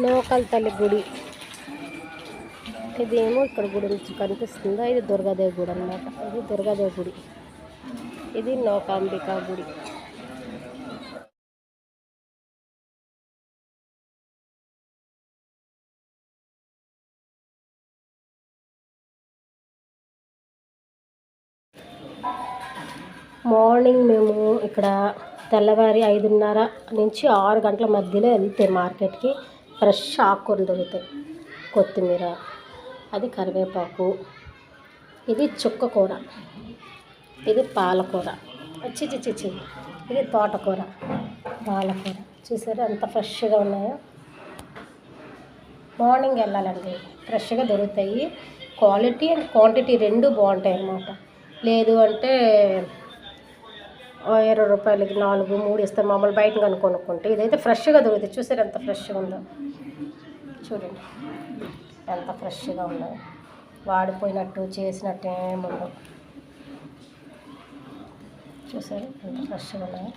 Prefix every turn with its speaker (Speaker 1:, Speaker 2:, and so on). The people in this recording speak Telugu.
Speaker 1: నోకల్ తల్లి గుడి. ఇదేమో ఇక్కడ గుడి నుంచి కనిపిస్తుందా, ఇది దుర్గాదేవి గుడి అనమాట. ఇది దుర్గాదేవి గుడి, ఇది నోకాంబిక గుడి. మార్నింగ్ మేము ఇక్కడ తెల్లవారి 5:30 నుంచి 6 గంటల మధ్యలో వెళ్తే మార్కెట్కి ఫ్రెష్ ఆకుకూరలు దొరుకుతాయి. కొత్తిమీర, అది కరివేపాకు, ఇది చుక్క కూర, ఇది పాలకూర, చిచి ఇది తోటకూర, పాలకూర. చూసారా ఎంత ఫ్రెష్గా ఉన్నాయో. మార్నింగ్ వెళ్ళాలండి, ఫ్రెష్గా దొరుకుతాయి. క్వాలిటీ అండ్ క్వాంటిటీ రెండు బాగుంటాయి అన్నమాట. లేదు అంటే 20 రూపాయలకి 4, 3 ఇస్తారు మామూలు బయట కొనుక్కుంటే. ఇదైతే ఫ్రెష్గా దొరుకుతాయి. చూసారు ఎంత ఫ్రెష్గా ఉందో, చూడండి ఎంత ఫ్రెష్గా ఉన్నాయో. వాడిపోయినట్టు చేసినట్టు ఏముండవు. చూసారు ఎంత ఫ్రెష్గా ఉన్నాయో.